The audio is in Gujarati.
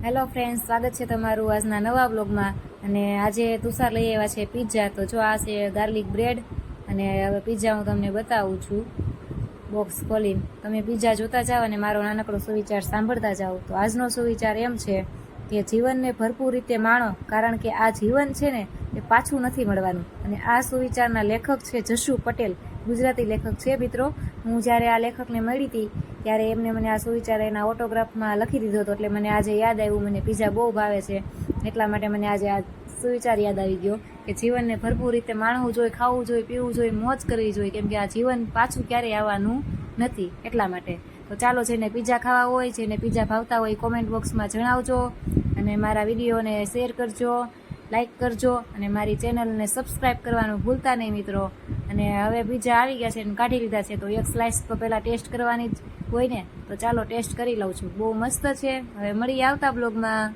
હેલો ફ્રેન્ડ્સ, સ્વાગત છે તમારું આજના નવા બ્લોગમાં. અને આજે તુષાર લઈ આવ્યા છે પિઝા. તો જો આ છે ગાર્લિક બ્રેડ અને હવે પિઝા હું તમને બતાવું છું બોક્સ ખોલીને. તમે પિઝા જોતા જાઓ અને મારો નાનકડો સુવિચાર સાંભળતા જાઓ. તો આજનો સુવિચાર એમ છે કે જીવનને ભરપૂર રીતે માણો, કારણ કે આ જીવન છે ને એ પાછું નથી મળવાનું. અને આ સુવિચારના લેખક છે જશુ પટેલ, ગુજરાતી લેખક છે મિત્રો. હું જ્યારે આ લેખકને મળી હતી ત્યારે એમને મને આ સુવિચાર એના ઓટોગ્રાફમાં લખી દીધો હતો, એટલે મને આજે યાદ આવ્યું. મને પિઝા બહુ ભાવે છે, એટલા માટે મને આજે આ સુવિચાર યાદ આવી ગયો કે જીવનને ભરપૂર રીતે માણવું જોઈએ, ખાવું જોઈએ, પીવું જોઈએ, મોજ કરવી જોઈએ, કેમ કે આ જીવન પાછું ક્યારેય આવવાનું નથી, એટલા માટે. તો ચાલો, જેને પિઝા ખાવા હોય, જેને પિઝા ભાવતા હોય, કોમેન્ટ બોક્સમાં જણાવજો અને મારા વિડીયોને શેર કરજો, લાઈક કરજો અને મારી ચેનલને સબસ્ક્રાઈબ કરવાનું ભૂલતા નહીં મિત્રો. અને હવે પિઝા આવી ગયા છે અને કાઢી લીધા છે, તો એક સ્લાઇસ તો પહેલાં ટેસ્ટ કરવાની જ હોય ને. તો ચાલો ટેસ્ટ કરી લઉં છું. બહુ મસ્ત છે. હવે મળીએ આવતા બ્લોગમાં.